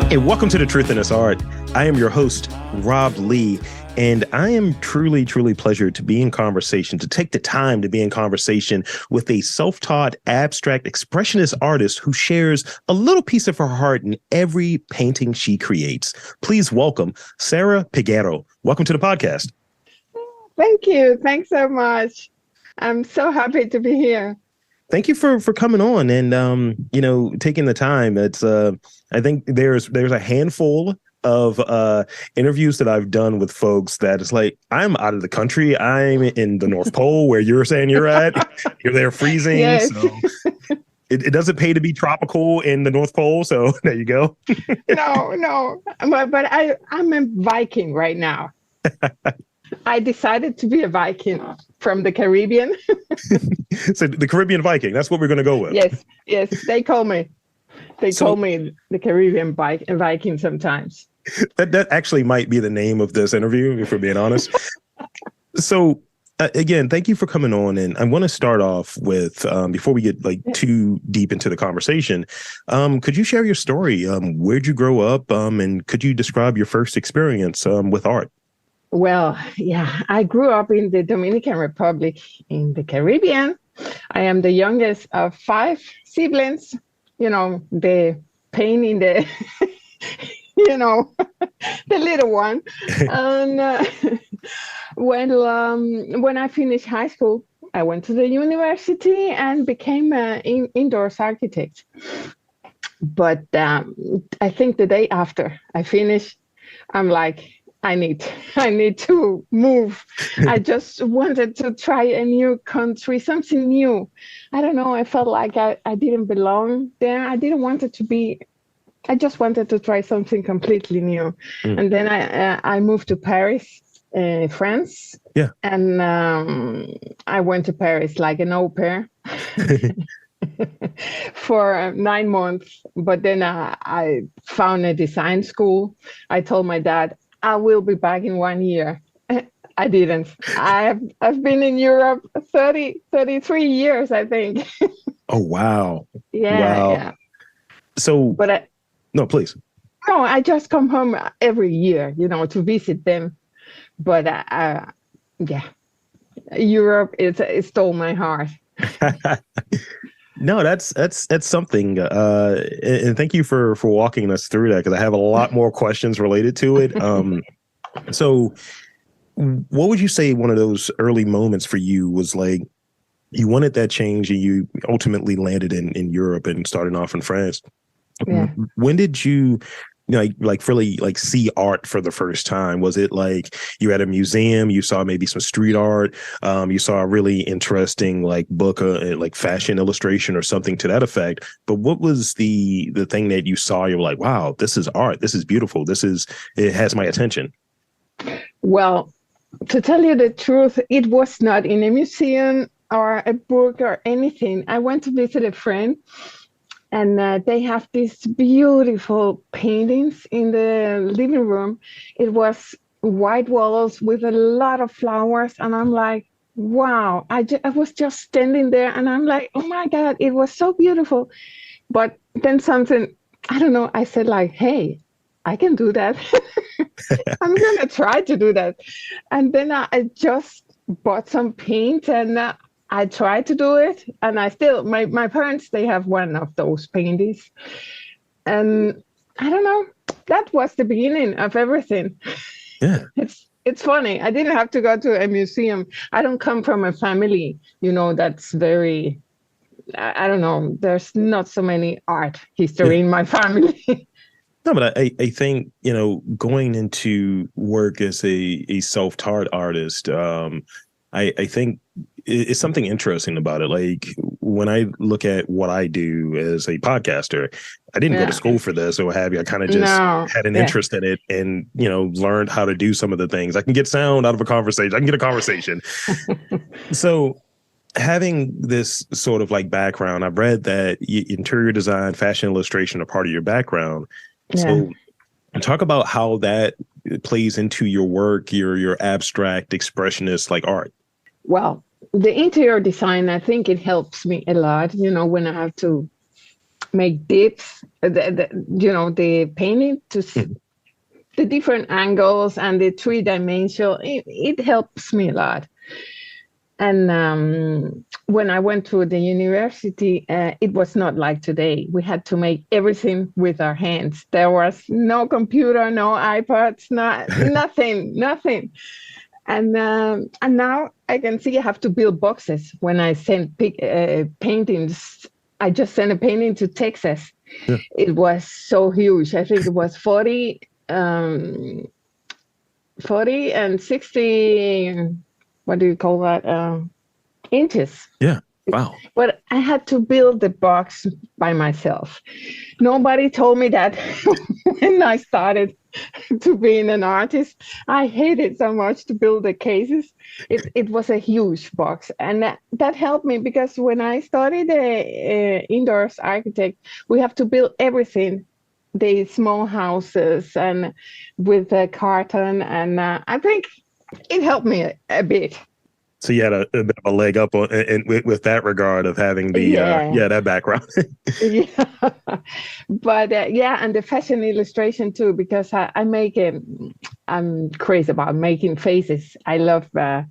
Hey, welcome to The Truth in This Art. I am your host, Rob Lee, and I am truly, truly pleasured to be in conversation, to take the time to be in conversation with a self-taught, abstract, expressionist artist who shares a little piece of her heart in every painting she creates. Please welcome Sarah Peguero. Welcome to the podcast. Thank you. Thanks so much. I'm so happy to be here. Thank you for coming on and taking the time. It's I think there's a handful of interviews that I've done with folks that it's like, I'm out of the country. I'm in the North Pole where you're saying you're at. You're there freezing. Yes. So it doesn't pay to be tropical in the North Pole. So there you go. No. But I'm a Viking right now. I decided to be a Viking from the Caribbean. So the Caribbean Viking, that's what we're going to go with. Yes. They call me the Caribbean Viking sometimes. That actually might be the name of this interview, if we're being honest. So again, thank you for coming on. And I want to start off with, before we get too deep into the conversation, could you share your story? Where'd you grow up? And could you describe your first experience with art? Well, yeah, I grew up in the Dominican Republic in the Caribbean. I am the youngest of 5 siblings, the pain in the, the little one. And when I finished high school, I went to the university and became an indoors architect. But I think the day after I finished, I'm like, I need to move. I just wanted to try a new country, something new. I don't know. I felt like I didn't belong there. I didn't want it to be. I just wanted to try something completely new. And then I moved to Paris, France. Yeah. And I went to Paris like an au pair for 9 months. But then I found a design school. I told my dad, I will be back in 1 year. I didn't. I've been in Europe 33 years, I think. Oh, wow. Yeah. Wow. Yeah. So, no, please. No, I just come home every year, to visit them. But yeah, Europe, it stole my heart. No, that's something. And thank you for walking us through that, because I have a lot more questions related to it. So what would you say one of those early moments for you was like? You wanted that change and you ultimately landed in Europe and started off in France. Yeah. When did you really see art for the first time? Was it like you at a museum, you saw maybe some street art, you saw a really interesting book, like fashion illustration or something to that effect? But what was the thing that you saw? You were like, wow, this is art. This is beautiful. It has my attention. Well, to tell you the truth, it was not in a museum or a book or anything. I went to visit a friend. And they have these beautiful paintings in the living room. It was white walls with a lot of flowers. And I'm like, wow, I was just standing there and I'm like, oh my God, it was so beautiful. But then something, I don't know, I said hey, I can do that. I'm going to try to do that. And then I just bought some paint and I tried to do it, and I still, my parents, they have one of those paintings. And I don't know, that was the beginning of everything. Yeah. It's funny. I didn't have to go to a museum. I don't come from a family, that's very, I don't know, there's not so many art history in my family. No, but I think, going into work as a self-taught artist, I think it's something interesting about it. Like when I look at what I do as a podcaster, I didn't go to school for this or what have you. I kind of just had an interest in it and, learned how to do some of the things. I can get sound out of a conversation. I can get a conversation. So having this sort of background, I've read that interior design, fashion illustration are part of your background. Yeah. So talk about how that plays into your work, your abstract expressionist art. Well, the interior design, I think it helps me a lot, when I have to make dips, the painting the different angles and the three-dimensional. It helps me a lot. And when I went to the university, it was not like today. We had to make everything with our hands. There was no computer, no iPads, nothing. And now I can see I have to build boxes. When I send paintings, I just sent a painting to Texas. Yeah. It was so huge. I think it was 40 and 60, what do you call that? Inches. Yeah. Wow. But I had to build the box by myself. Nobody told me that when I started to being an artist. I hated so much to build the cases. It was a huge box. And that helped me because when I studied indoors architect, we have to build everything, the small houses and with the carton. And I think it helped me a bit. So you had a bit of a leg up on and with that regard of having the that background. Yeah, but and the fashion illustration too, because I make I'm crazy about making faces. I love I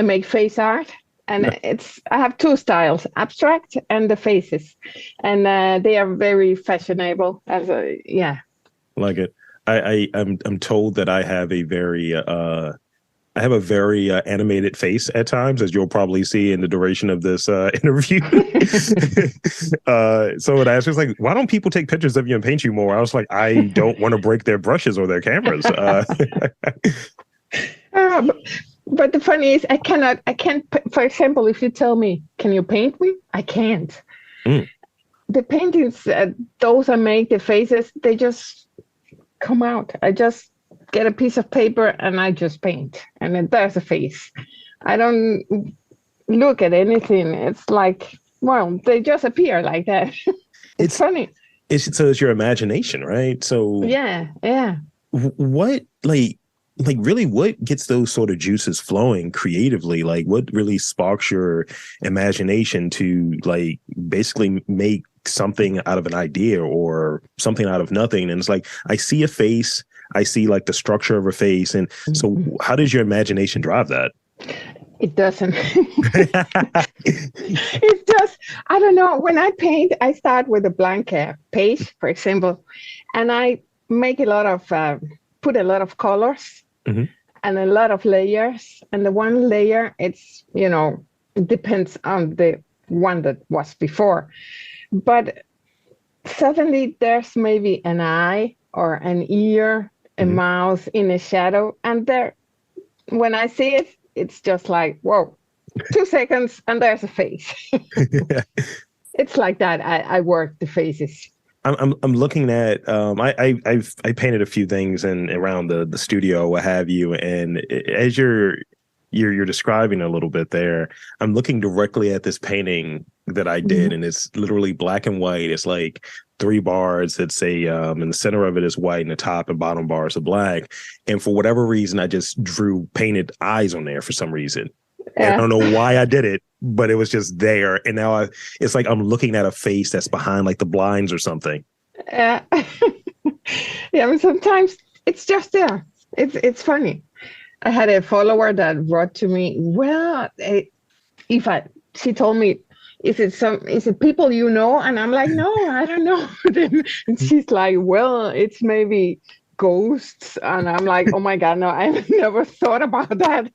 make face art, and I have two styles: abstract and the faces, and they are very fashionable. Like it. I'm told that I have a very animated face at times, as you'll probably see in the duration of this interview. So when I asked, like, why don't people take pictures of you and paint you more? I was like, I don't want to break their brushes or their cameras. But the funny is, I can't. For example, if you tell me, can you paint me? I can't. Mm. The paintings, those I make, the faces, they just come out. I just get a piece of paper and I just paint, and then there's a face. I don't look at anything. It's like, well, they just appear like that. It's funny. It's your imagination, right? So yeah. What really what gets those sort of juices flowing creatively? Like what really sparks your imagination to like basically make something out of an idea or something out of nothing? And it's like, I see a face, I see like the structure of a face. And so how does your imagination drive that? It doesn't. It just, I don't know. When I paint, I start with a blank page, for example, and I make put a lot of colors and a lot of layers. And the one layer, it depends on the one that was before. But suddenly there's maybe an eye or an ear, a mouth in a shadow. And when I see it, it's just like, whoa, 2 seconds and there's a face. It's like that. I work the faces. I'm looking at I painted a few things around the studio, what have you, and as you're describing a little bit there, I'm looking directly at this painting that I did, and it's literally black and white. It's like 3 bars. It's in the center of it is white, and the top and bottom bars are black. And for whatever reason, I just painted eyes on there for some reason. And I don't know why I did it, but it was just there. And now it's like I'm looking at a face that's behind like the blinds or something. Yeah, but sometimes it's just there. It's funny. I had a follower that wrote to me, well, she told me, is it people you know? And I'm like, no, I don't know. And she's like, well, it's maybe ghosts. And I'm like, oh my God, no, I've never thought about that.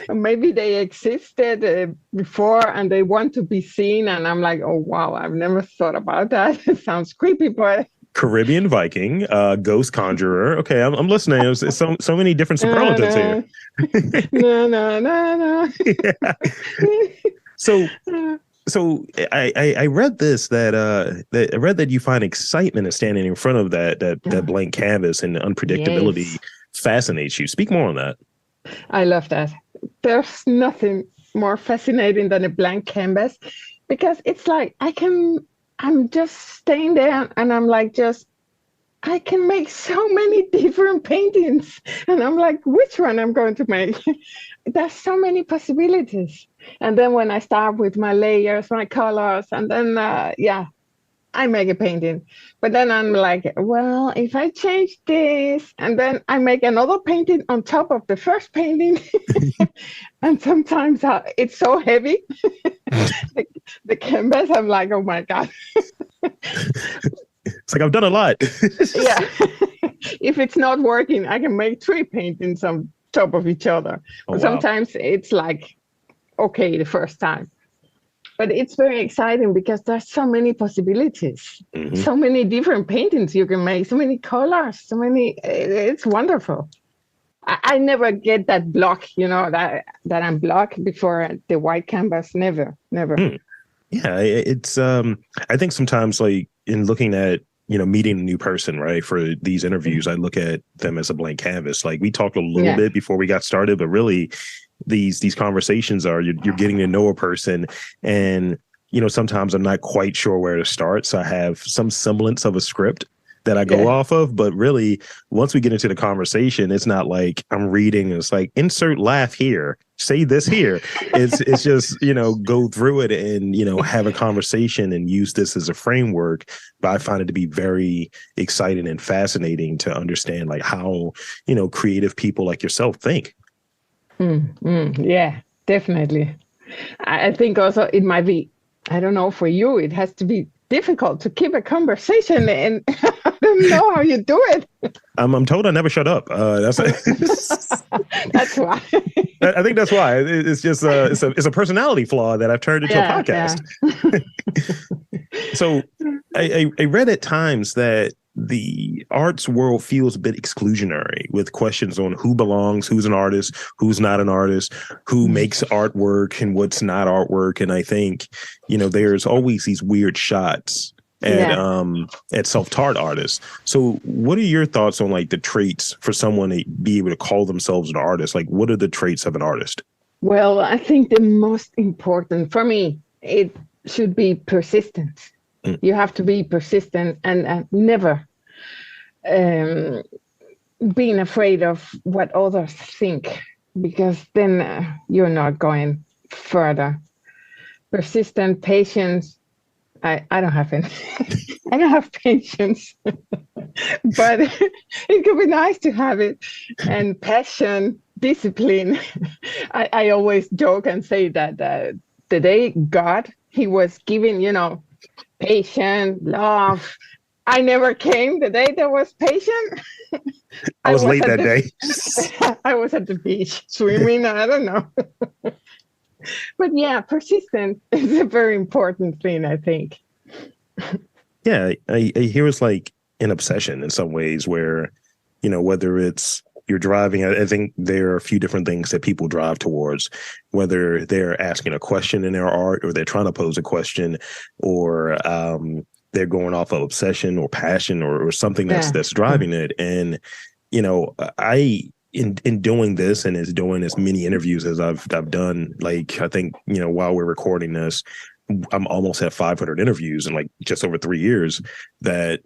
Maybe they existed before and they want to be seen. And I'm like, oh, wow, I've never thought about that. It sounds creepy, but... Caribbean Viking, ghost conjurer. Okay, I'm listening. It's so many different superlatives here. No. Yeah. So I read this that I read that you find excitement in standing in front of that blank canvas, and the unpredictability fascinates you. Speak more on that. I love that. There's nothing more fascinating than a blank canvas, because it's like I'm just staying there and I'm like, I can make so many different paintings. And I'm like, which one I'm going to make? There's so many possibilities. And then when I start with my layers, my colors, and then, I make a painting. But then I'm like, well, if I change this, and then I make another painting on top of the first painting. And sometimes it's so heavy, the, the canvas, I'm like, oh my God. It's like I've done a lot. Yeah. If it's not working, I can make 3 paintings on top of each other. Oh, But wow. sometimes it's like, okay, the first time. But it's very exciting because there's so many possibilities, Hmm. so many different paintings you can make, so many colors, so many. It's wonderful. I never get that block, that I'm blocked before the white canvas. Never, never. Hmm. Yeah, it's I think sometimes like in looking at, meeting a new person, right? For these interviews, I look at them as a blank canvas. Like we talked a little Yeah, bit before we got started, but really these conversations are you're getting to know a person, and sometimes I'm not quite sure where to start. So I have some semblance of a script that I go yeah, off of, but really once we get into the conversation, it's not like I'm reading and it's like insert laugh here, say this here. It's just, go through it and, have a conversation and use this as a framework. But I find it to be very exciting and fascinating to understand like how, creative people like yourself think. yeah, definitely. I think also it might be, I don't know, for you, it has to be difficult to keep a conversation, and I don't know how you do it. I'm told I never shut up. That's That's why. I think that's why it's just it's a personality flaw that I've turned into a Yeah, yeah, podcast. So I read at times that the arts world feels a bit exclusionary with questions on who belongs, who's an artist, who's not an artist, who makes artwork and what's not artwork. And I think, there's always these weird shots yeah. at self-taught artists. So what are your thoughts on like the traits for someone to be able to call themselves an artist? Like what are the traits of an artist? Well, I think the most important for me, it should be persistence. Mm. You have to be persistent and never um, being afraid of what others think, because then you're not going further. Persistent, patience. I don't have any. I don't have patience, but it could be nice to have it. And passion, discipline. I always joke and say that the day God, he was giving, patience, love. I never came the day there was patience. I I was was late at that the day. I was at the beach swimming. I don't know. But yeah, persistence is a very important thing, I think. Yeah, I hear it's like an obsession in some ways where, whether it's you're driving, I think there are a few different things that people drive towards, whether they're asking a question in their art or they're trying to pose a question, or they're going off of obsession or passion or something Yeah. that's driving it. And, I in doing this and as doing as many interviews as I've done, like I think, while we're recording this, I'm almost at 500 interviews in like just over 3 years. That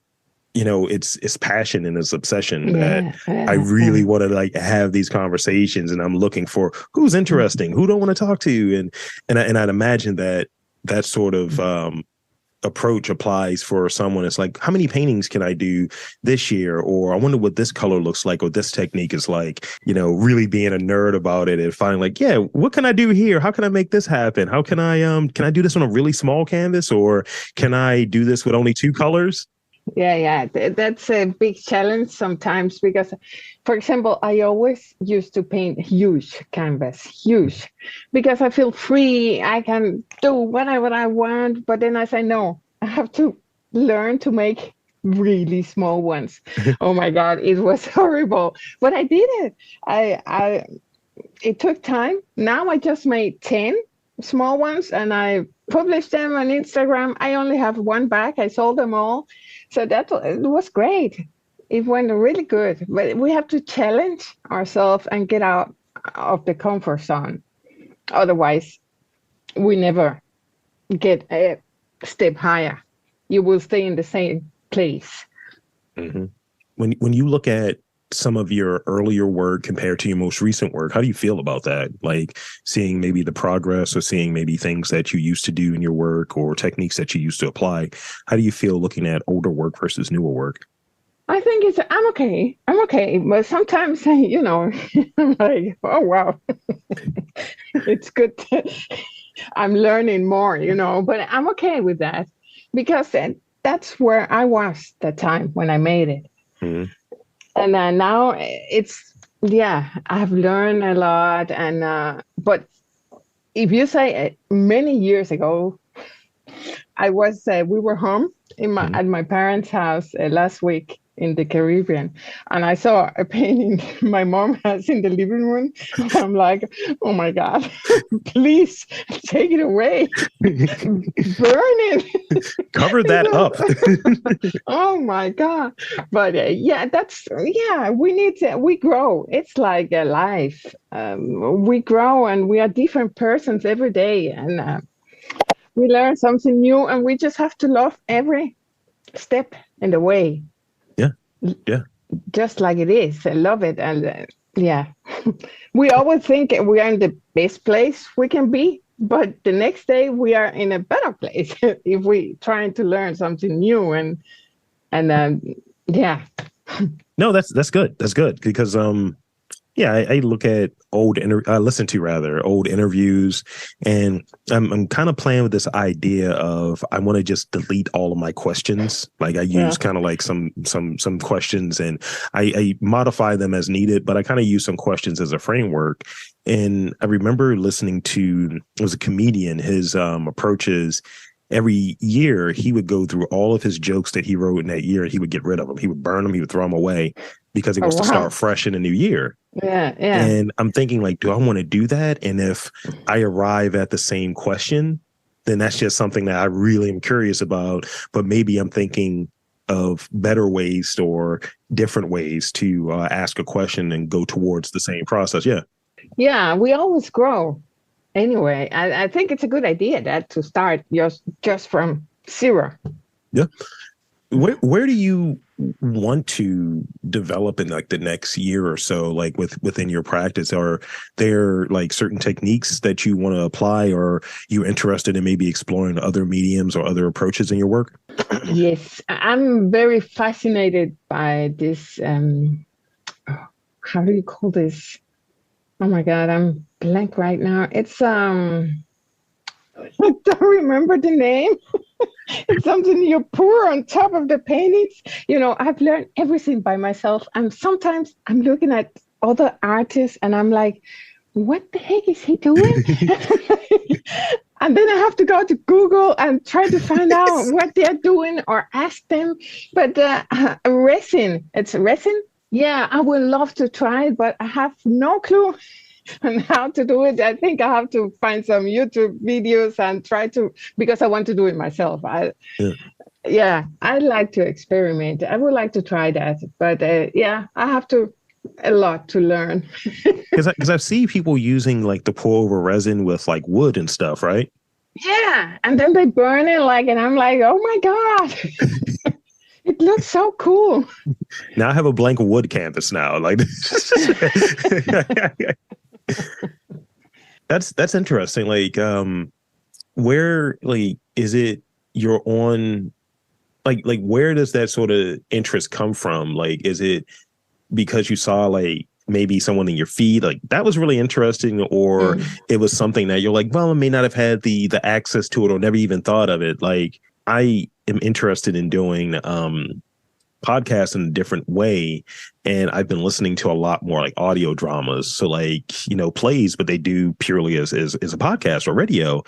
it's passion and it's obsession that Yeah. I really want to like have these conversations, and I'm looking for who's interesting, who don't want to talk to, and I'd imagine that sort of approach applies for someone. It's like, how many paintings can I do this year? Or I wonder what this color looks like, or this technique is like, really being a nerd about it and finding like, yeah, what can I do here? How can I make this happen? How can I do this on a really small canvas, or can I do this with only 2 colors? Yeah. That's a big challenge sometimes because, for example, I always used to paint huge canvas, huge, because I feel free. I can do whatever I want. But then I say, no, I have to learn to make really small ones. Oh my God, it was horrible. But I did it. It took time. Now I just made 10 small ones and I published them on Instagram. I only have one back. I sold them all. So it was great. It went really good. But we have to challenge ourselves and get out of the comfort zone. Otherwise, we never get a step higher. You will stay in the same place. Mm-hmm. When you look at some of your earlier work compared to your most recent work. How do you feel about that? Like seeing maybe the progress or seeing maybe things that you used to do in your work or techniques that you used to apply. How do you feel looking at older work versus newer work? I think I'm okay. I'm okay. But sometimes, I'm like, oh, wow, it's good. I'm learning more, but I'm okay with that because that's where I was that time when I made it. Mm-hmm. And now yeah, I've learned a lot. But if you say many years ago, we were home at my parents' house last week in the Caribbean, and I saw a painting my mom has in the living room. And I'm like, oh my God, please take it away, burn it, Cover that up. Oh my God. But we grow. It's like a life. We grow and we are different persons every day. And we learn something new and we just have to love every step in the way. Yeah. Yeah. Just like it is. I love it. And yeah, we always think we are in the best place we can be. But the next day we are in a better place if we trying to learn something new and yeah. No, that's good. That's good because yeah, I look at I listen to rather old interviews, and I'm kind of playing with this idea of I want to just delete all of my questions. Like I use kind of like some questions, and I modify them as needed, but I kind of use some questions as a framework. And I remember listening to, it was a comedian, his approaches. Every year he would go through all of his jokes that he wrote in that year and he would get rid of them. He would burn them. He would throw them away because he wants to start fresh in a new year. Yeah. And I'm thinking like, do I want to do that? And if I arrive at the same question, then that's just something that I really am curious about. But maybe I'm thinking of better ways or different ways to ask a question and go towards the same process. Yeah. Yeah. We always grow. Anyway, I think it's a good idea that to start just from zero. Yeah. Where do you want to develop in like the next year or so, like within your practice? Are there like certain techniques that you want to apply, or you interested in maybe exploring other mediums or other approaches in your work? Yes, I'm very fascinated by this. How do you call this? Oh my God, I'm blank right now. It's I don't remember the name. It's something you pour on top of the paintings. I've learned everything by myself. And sometimes I'm looking at other artists and I'm like, what the heck is he doing? And then I have to go to Google and try to find out what they're doing or ask them. But resin, it's resin. Yeah, I would love to try it, but I have no clue on how to do it. I think I have to find some YouTube videos and try to, because I want to do it myself. I like to experiment. I would like to try that, but I have a lot to learn. Because I see people using like the pour over resin with like wood and stuff, right? Yeah, and then they burn it and I'm like, oh my God. It looks so cool. Now I have a blank wood canvas now. Like that's interesting. Like where like is it you're on like where does that sort of interest come from? Like is it because you saw like maybe someone in your feed like that was really interesting, or it was something that you're like, well, I may not have had the access to it or never even thought of it? Like I am interested in doing podcasts in a different way, and I've been listening to a lot more like audio dramas, so like plays, but they do purely as a podcast or radio.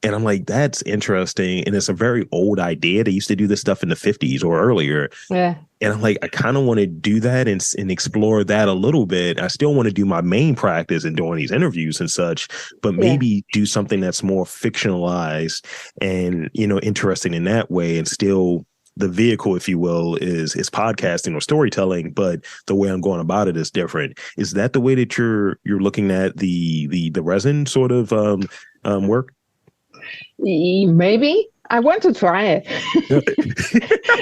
And I'm like, that's interesting. And it's a very old idea. They used to do this stuff in the 50s or earlier. Yeah. And I'm like, I kind of want to do that and explore that a little bit. I still want to do my main practice and doing these interviews and such, but maybe do something that's more fictionalized and, interesting in that way. And still the vehicle, if you will, is podcasting or storytelling, but the way I'm going about it is different. Is that the way that you're looking at the resin sort of work? Maybe. I want to try it.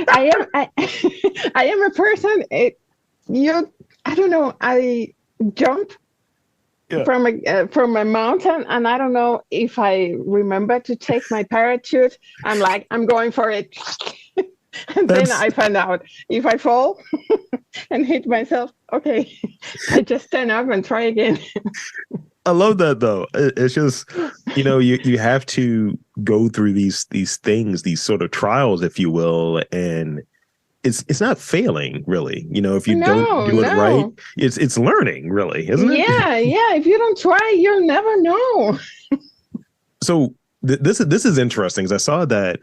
I am a person. You I don't know. I jump Yeah. from a mountain, and I don't know if I remember to take my parachute. I'm like, I'm going for it. And then That's I find out if I fall and hit myself, okay, I just stand up and try again. I love that though. It's just, you have to go through these things, these sort of trials, if you will, and it's not failing really. If you don't No, do it right, no. it's learning really, isn't it? Yeah, yeah. If you don't try, you'll never know. So this is interesting because I saw that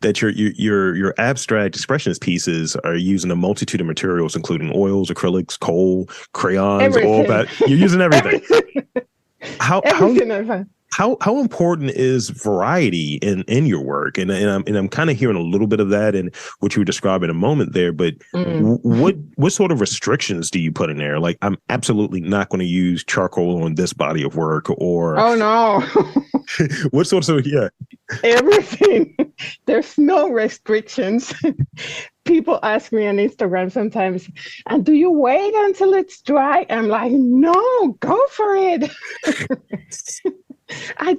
that your abstract expressionist pieces are using a multitude of materials, including oils, acrylics, coal, crayons, all Everything. that. You're using everything. Everything. How how Everything I find. how important is variety in your work? And I'm kind of hearing a little bit of that in what you were describing a moment there. But Mm. what sort of restrictions do you put in there? Like, I'm absolutely not going to use charcoal on this body of work, or Oh no. what sorts of yeah. Everything. There's no restrictions. People ask me on Instagram sometimes, and do you wait until it's dry? I'm like, no, go for it. I'm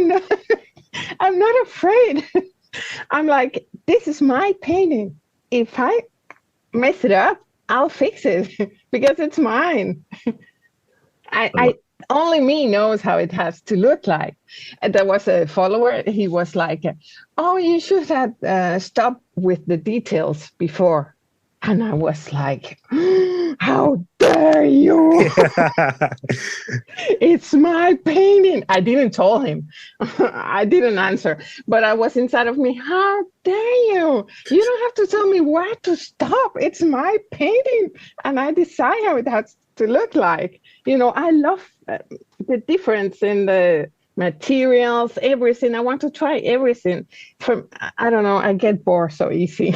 not, I'm not afraid. I'm like, this is my painting. If I mess it up, I'll fix it because it's mine. I only me knows how it has to look like. And there was a follower. He was like, "Oh, you should have stopped with the details before." And I was like, "How dare you? It's my painting." I didn't tell him. I didn't answer, but I was inside of me. How dare you? You don't have to tell me where to stop. It's my painting, and I decide how it has to look like. I love the difference in the materials, everything. I want to try everything. I don't know, I get bored so easy.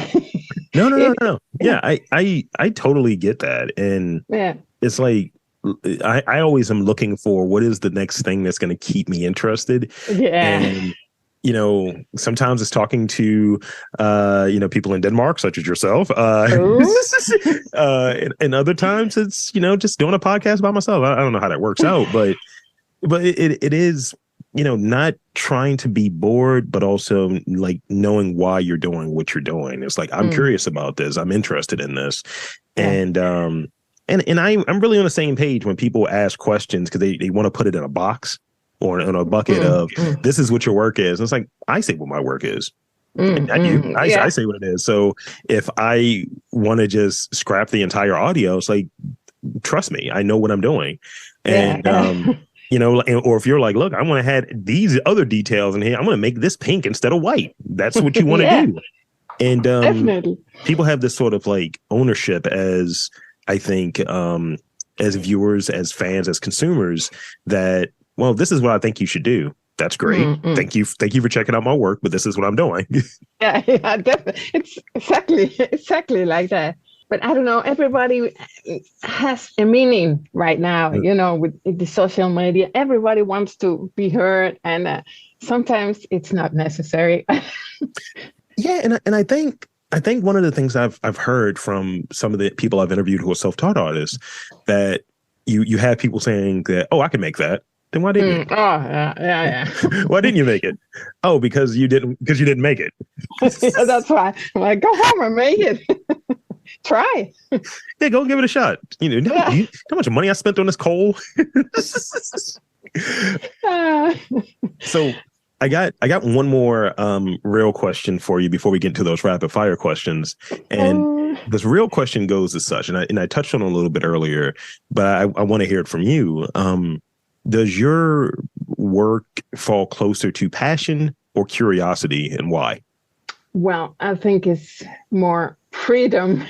No, no, no, it, no. Yeah, I totally get that. And yeah, it's like I always am looking for what is the next thing that's going to keep me interested. yeah. And sometimes it's talking to people in Denmark, such as yourself. Oh, And other times it's just doing a podcast by myself. I don't know how that works out, but it is not trying to be bored, but also like knowing why you're doing what you're doing. It's like, I'm curious about this. I'm interested in this. yeah. And I'm really on the same page when people ask questions because they want to put it in a box or in a bucket of this is what your work is. And it's like, I say what my work is. Not you. Yeah. I say what it is. So if I want to just scrap the entire audio, it's like, trust me, I know what I'm doing. And or if you're like, look, I want to add these other details in here. I'm going to make this pink instead of white. That's what you want to Yeah, do. And definitely. people have this sort of like ownership as, I think, as viewers, as fans, as consumers, that, well, this is what I think you should do. That's great. Thank you for checking out my work, but this is what I'm doing. Yeah, definitely. It's exactly like that. But I don't know, everybody has a meaning right now, with the social media. Everybody wants to be heard, and sometimes it's not necessary. Yeah, and I think one of the things I've heard from some of the people I've interviewed who are self-taught artists, that you have people saying that, oh, I can make that. Then why didn't you? Oh, yeah. Why didn't you make it? Oh, because you didn't make it. Yeah, that's why. I'm like, go home and make it. Try. Yeah, go give it a shot. How much money I spent on this coal? So I got one more real question for you before we get into those rapid fire questions. And this real question goes as such, and I touched on it a little bit earlier, but I want to hear it from you. Does your work fall closer to passion or curiosity, and why? Well, I think it's more freedom.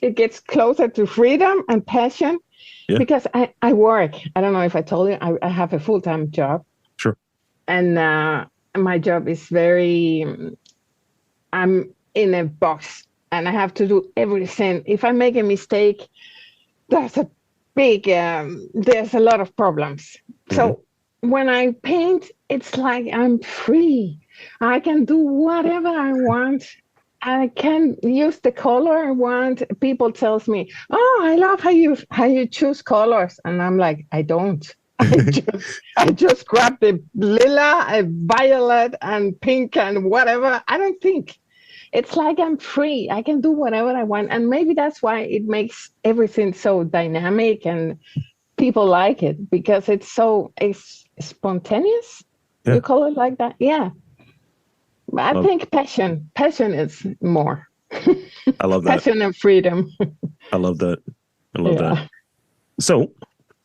It gets closer to freedom and passion because I work. I don't know if I told you, I have a full-time job. Sure. And my job is I'm in a box and I have to do everything. If I make a mistake, there's a lot of problems. So when I paint, it's like I'm free. I can do whatever I want. I can use the color I want. People tells me, "Oh, I love how you choose colors," and I'm like, I don't. I just grab the lila, violet, and pink, and whatever. I don't think. It's like I'm free. I can do whatever I want, and maybe that's why it makes everything so dynamic and people like it because it's spontaneous. Yeah, You call it like that, yeah. I love, think passion is more I love that. passion and freedom. I love that. I love that. Yeah. So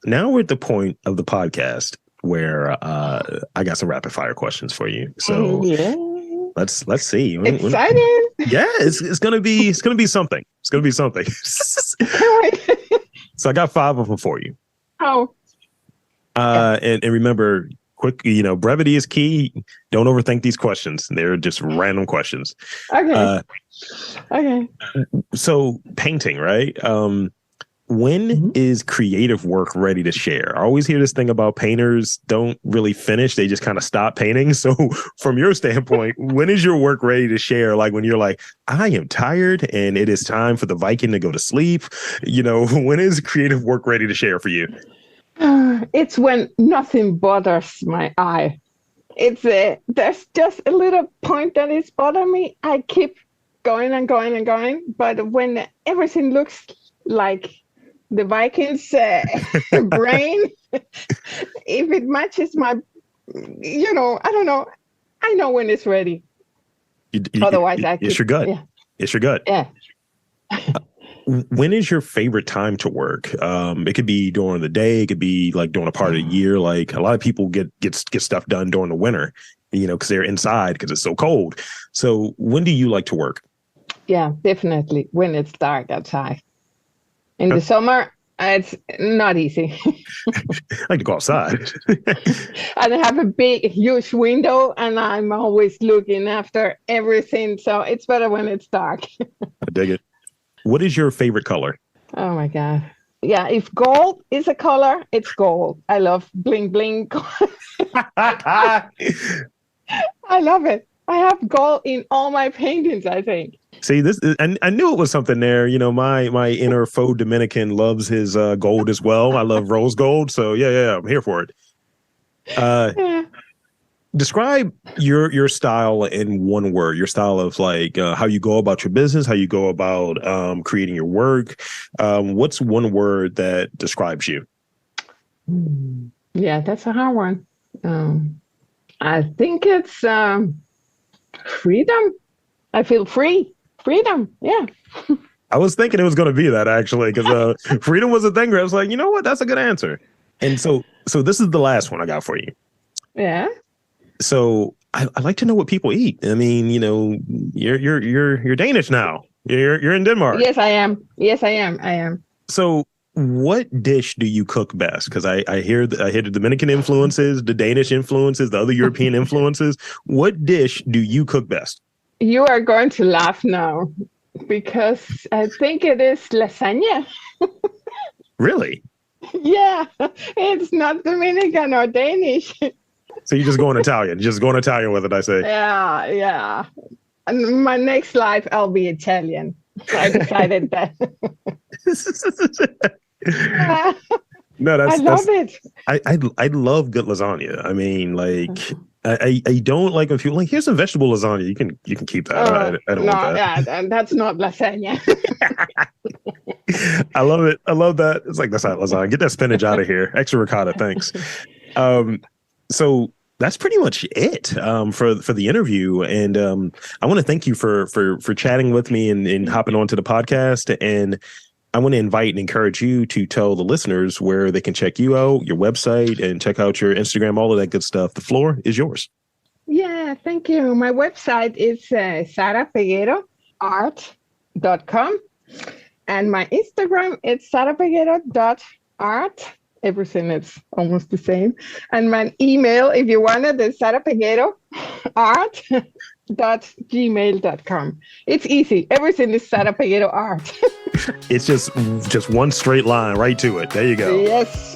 now we're at the point of the podcast where I got some rapid fire questions for you. So Yeah. let's see. Exciting. Yeah, it's gonna be something. It's gonna be something. Can't wait. So I got 5 of them for you. Oh. Yeah. And remember, quick, brevity is key. Don't overthink these questions. They're just random questions. Okay. Okay. So painting, right? When is creative work ready to share? I always hear this thing about painters don't really finish. They just kind of stop painting. So from your standpoint, when is your work ready to share? Like when you're like, I am tired and it is time for the Viking to go to sleep. When is creative work ready to share for you? It's when nothing bothers my eye. There's just a little point that is bothering me. I keep going and going and going. But when everything looks like the Vikings' brain, if it matches my, I don't know. I know when it's ready. Otherwise, it's your gut. Yeah. It's your gut. Yeah. When is your favorite time to work? It could be during the day. It could be like during a part of the year. Like a lot of people get stuff done during the winter, because they're inside because it's so cold. So when do you like to work? Yeah, definitely when it's dark outside. In the summer, it's not easy. I like to go outside. I have a big, huge window, and I'm always looking after everything. So it's better when it's dark. I dig it. What is your favorite color? Oh my God. Yeah, if gold is a color, it's gold. I love bling bling. I love it. I have gold in all my paintings, I think. See, I knew it was something there. My inner faux Dominican loves his gold as well. I love rose gold. So yeah, I'm here for it. Yeah. Describe your style in one word, your style of like how you go about your business, how you go about creating your work. What's one word that describes you? Yeah, that's a hard one. I think it's freedom. I feel free. Freedom. Yeah. I was thinking it was going to be that actually, because freedom was a thing where I was like, you know what? That's a good answer. And so this is the last one I got for you. Yeah. So I like to know what people eat. I mean, you're Danish now. You're in Denmark. Yes, I am. I am. So what dish do you cook best? Because I hear the Dominican influences, the Danish influences, the other European influences. What dish do you cook best? You are going to laugh now because I think it is lasagna. Really? Yeah, it's not Dominican or Danish. So you just going Italian? Just going Italian with it, I say. Yeah. And my next life, I'll be Italian. I decided that. No, I love it. I love good lasagna. I mean, like I don't like when people like here's some vegetable lasagna. You can keep that. I don't want that. Yeah, that's not lasagna. I love it. I love that. It's like that's not lasagna. Get that spinach out of here. Extra ricotta, thanks. So that's pretty much it for the interview. And I want to thank you for chatting with me and hopping onto the podcast. And I want to invite and encourage you to tell the listeners where they can check you out, your website, and check out your Instagram, all of that good stuff. The floor is yours. Yeah, thank you. My website is sarahpegueroart.com. And my Instagram is sarahpeguero.art. Everything is almost the same. And my email, if you want it, is sarahpegueroart.gmail.com. It's easy. Everything is Sarah Peguero Art. It's just one straight line right to it. There you go. Yes.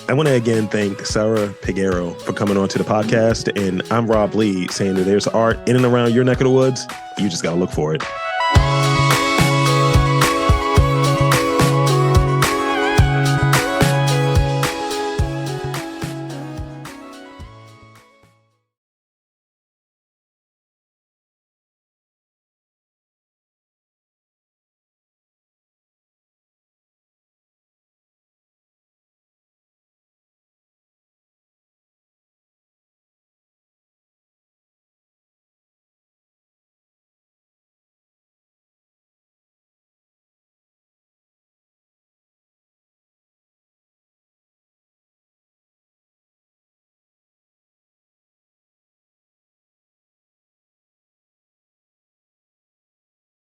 I want to again thank Sarah Peguero for coming on to the podcast. And I'm Rob Lee saying that there's art in and around your neck of the woods. You just got to look for it.